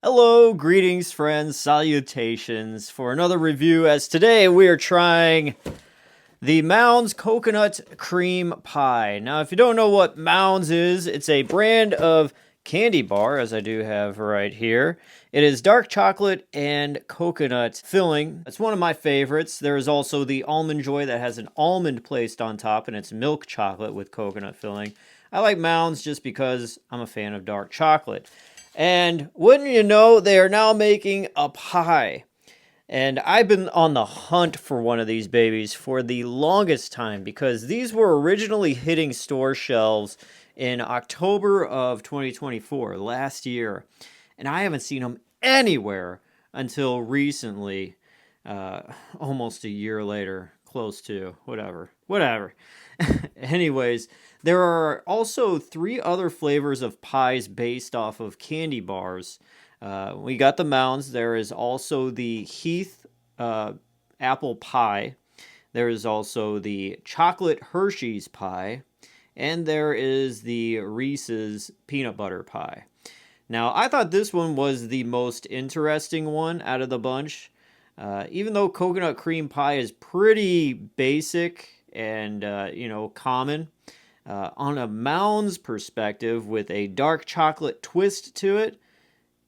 Hello, greetings, friends, salutations for another review. As today we are trying the Mounds Coconut Creme Pie. Now, if you don't know what Mounds is, it's a brand of candy bar, as I do have right here. It is dark chocolate and coconut filling. It's one of my favorites. There is also the Almond Joy that has an almond placed on top, and it's milk chocolate with coconut filling. I like Mounds just because I'm a fan of dark chocolate. And wouldn't you know, they are now making a pie. And I've been on the hunt for one of these babies for the longest time because these were originally hitting store shelves in October of 2024, last year. And I haven't seen them anywhere until recently, almost a year later, close to, whatever. Anyways, there are also 3 other flavors of pies based off of candy bars. We got the Mounds. There is also the Heath apple pie. There is also the chocolate Hersheys pie. And there is the Reese's peanut butter pie. Now, I thought this one was the most interesting one out of the bunch. Even though coconut cream pie is pretty basic and, common, on a Mounds perspective with a dark chocolate twist to it,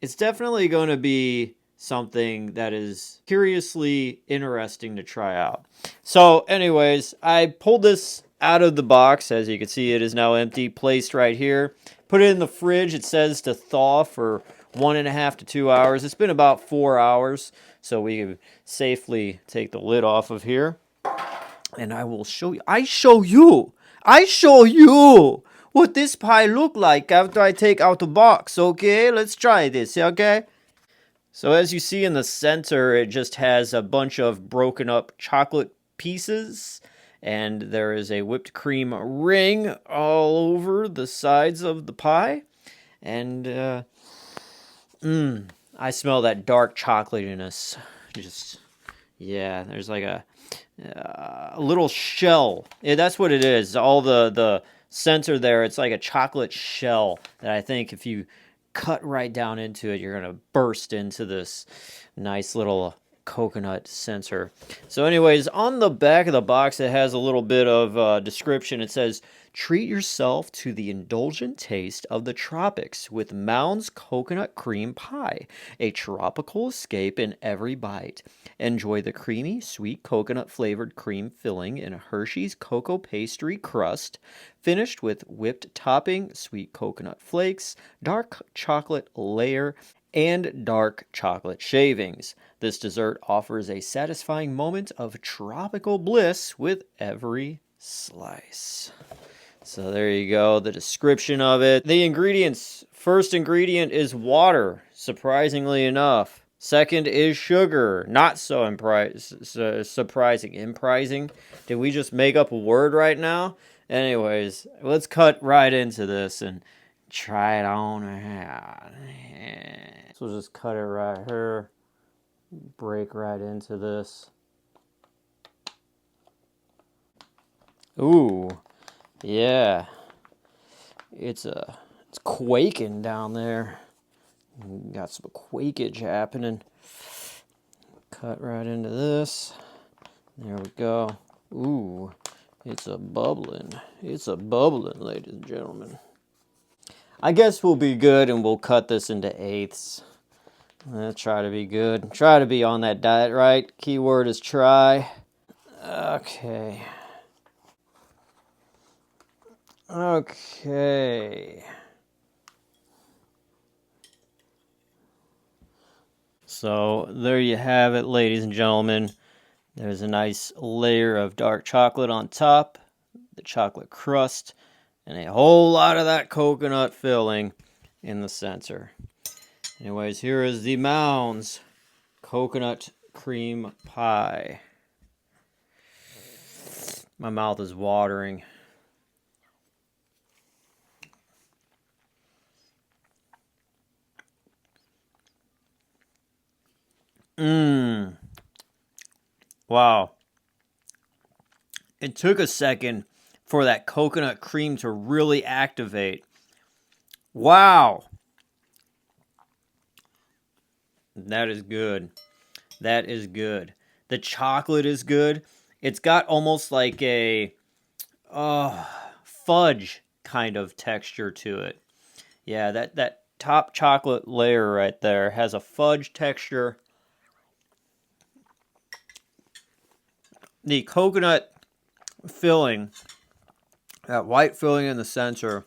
it's definitely going to be something that is curiously interesting to try out. So, anyways, I pulled this out of the box. As you can see, it is now empty, placed right here. Put it in the fridge. It says to thaw for 1.5 to 2 hours. It's been about 4 hours, so we can safely take the lid off of here. And I will show you. I show you what this pie look like after I take out the box. Okay, let's try this. Okay. So as you see in the center, it just has a bunch of broken up chocolate pieces. And there is a whipped cream ring all over the sides of the pie. And, I smell that dark chocolatiness. Yeah, there's like a little shell. Yeah, that's what it is. All the center there, it's like a chocolate shell that I think if you cut right down into it, you're going to burst into this nice little coconut center. So anyways, on the back of the box, it has a little bit of description. It says, treat yourself to the indulgent taste of the tropics with Mounds Coconut Cream Pie, a tropical escape in every bite. Enjoy the creamy, sweet coconut-flavored cream filling in a Hershey's cocoa pastry crust, finished with whipped topping, sweet coconut flakes, dark chocolate layer, and dark chocolate shavings. This dessert offers a satisfying moment of tropical bliss with every slice. So there you go, the description of it. The ingredients. First ingredient is water, surprisingly enough. Second is sugar. Not so surprising. Imprising? Did we just make up a word right now? Anyways, let's cut right into this and try it on. So we'll just cut it right here. Break right into this. Ooh, yeah. It's quaking down there. Got some quakage happening. Cut right into this. There we go. Ooh, it's a bubbling. It's a bubbling, ladies and gentlemen. I guess we'll be good and we'll cut this into eighths. Let's try to be good. Try to be on that diet, right? Keyword is try. Okay. So there you have it, ladies and gentlemen. There's a nice layer of dark chocolate on top, the chocolate crust, and a whole lot of that coconut filling in the center. Anyways, here is the Mounds Coconut Cream Pie. My mouth is watering. Wow. It took a second for that coconut cream to really activate. Wow. That is good. That is good. The chocolate is good. It's got almost like a fudge kind of texture to it. Yeah, that top chocolate layer right there has a fudge texture. The coconut filling, that white filling in the center,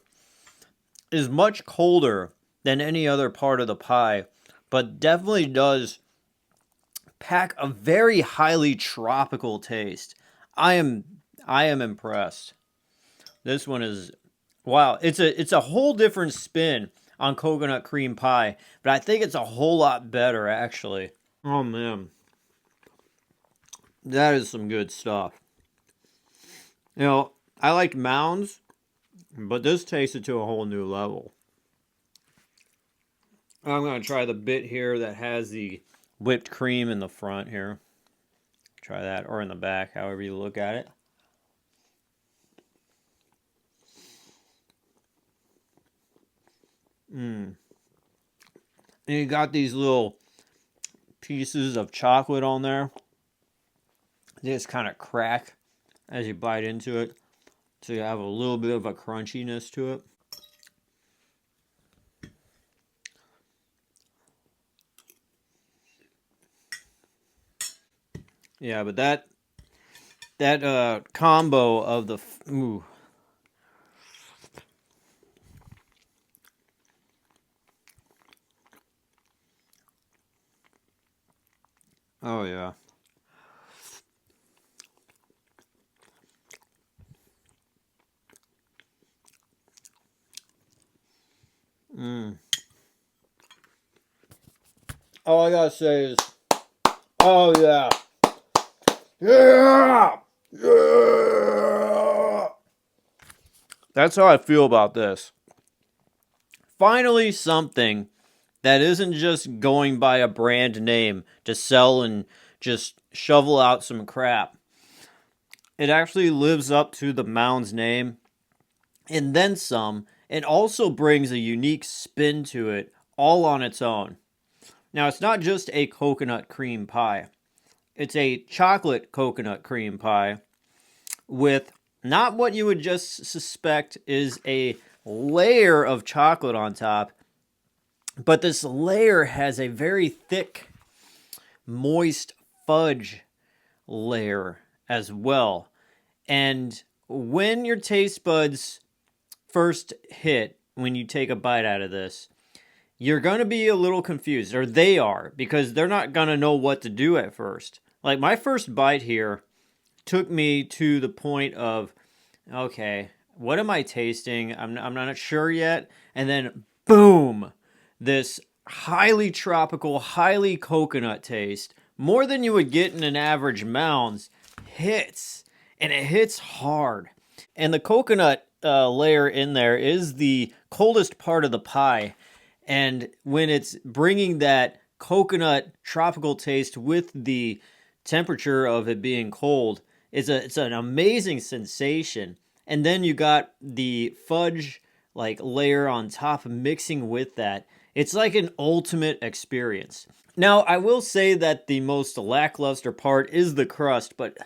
is much colder than any other part of the pie, but definitely does pack a very highly tropical taste. I am impressed. This one is wow. It's a whole different spin on coconut cream pie, but I think it's a whole lot better actually. Oh man, that is some good stuff. You know, I liked Mounds, but this takes it to a whole new level. I'm gonna try the bit here that has the whipped cream in the front here. Try that, or in the back, however you look at it. And you got these little pieces of chocolate on there. They just kind of crack as you bite into it. So you have a little bit of a crunchiness to it. Yeah, but that combo of the ooh. Oh yeah. All I gotta say is, oh yeah, yeah, yeah. That's how I feel about this. Finally, something that isn't just going by a brand name to sell and just shovel out some crap. It actually lives up to the Mounds name and then some, and also brings a unique spin to it all on its own. Now, it's not just a coconut cream pie. It's a chocolate coconut cream pie with not what you would just suspect is a layer of chocolate on top, but this layer has a very thick, moist fudge layer as well. And when your taste buds first hit, when you take a bite out of this, you're going to be a little confused, or they are, because they're not going to know what to do at first. Like my first bite here took me to the point of, okay, what am I tasting? I'm not sure yet. And then boom, this highly tropical, highly coconut taste, more than you would get in an average Mounds, hits. And it hits hard. And the coconut layer in there is the coldest part of the pie. And when it's bringing that coconut tropical taste with the temperature of it being cold, it's an amazing sensation. And then you got the fudge like layer on top mixing with that. It's like an ultimate experience. Now, I will say that the most lackluster part is the crust, but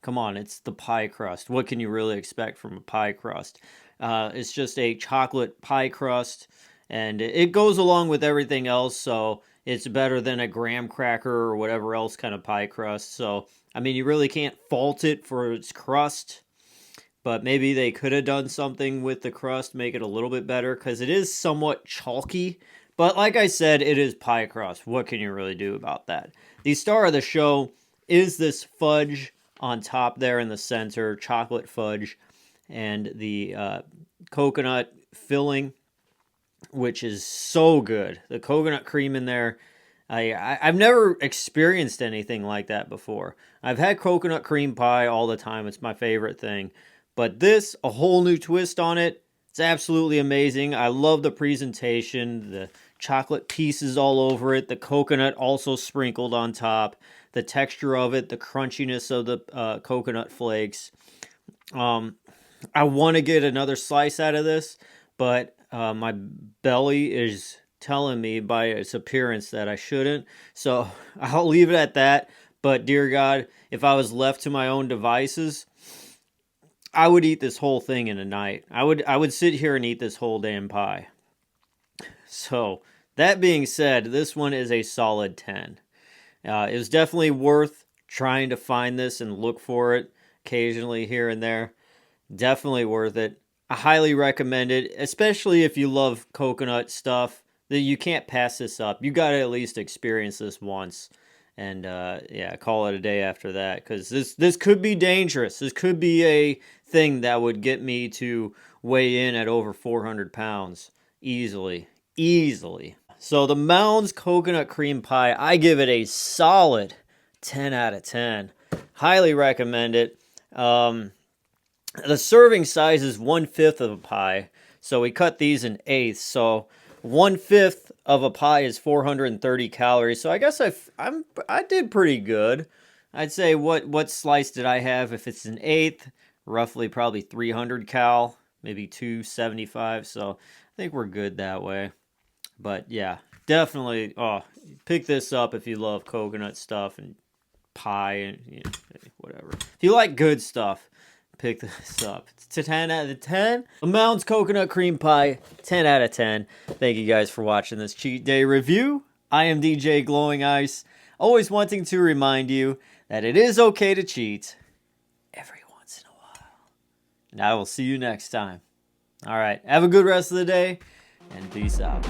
come on, it's the pie crust. What can you really expect from a pie crust? It's just a chocolate pie crust, and it goes along with everything else, so it's better than a graham cracker or whatever else kind of pie crust. So, I mean, you really can't fault it for its crust, but maybe they could have done something with the crust, make it a little bit better, because it is somewhat chalky. But like I said, it is pie crust. What can you really do about that? The star of the show is this fudge on top there in the center, chocolate fudge, and the coconut filling, which is so good. The coconut cream in there, I've never experienced anything like that before. I've had coconut cream pie all the time. It's my favorite thing. But this, a whole new twist on it. It's absolutely amazing. I love the presentation, the chocolate pieces all over it, the coconut also sprinkled on top, the texture of it, the crunchiness of the coconut flakes. I want to get another slice out of this, but my belly is telling me by its appearance that I shouldn't. So I'll leave it at that. But dear God, if I was left to my own devices, I would eat this whole thing in a night. I would sit here and eat this whole damn pie. So that being said, this one is a solid 10. It was definitely worth trying to find this and look for it occasionally here and there. Definitely worth it. I highly recommend it, especially if you love coconut stuff. That you can't pass this up. You got to at least experience this once, and yeah, call it a day after that. Because this could be dangerous. This could be a thing that would get me to weigh in at over 400 pounds easily. Easily. So the Mounds Coconut Creme Pie, I give it a solid 10 out of 10. Highly recommend it. The serving size is 1/5 of a pie. So we cut these in eighths. So 1/5 of a pie is 430 calories. So I guess I did pretty good. I'd say what slice did I have? If it's an eighth, roughly probably 300 cal, maybe 275. So I think we're good that way. But yeah, definitely, pick this up if you love coconut stuff and pie and whatever. If you like good stuff, pick this up. It's a 10 out of 10. The Mounds Coconut Creme Pie, 10 out of 10. Thank you guys for watching this cheat day review. I am DJ Glowing Ice, always wanting to remind you that it is okay to cheat every once in a while. And I will see you next time. All right, have a good rest of the day, and peace out.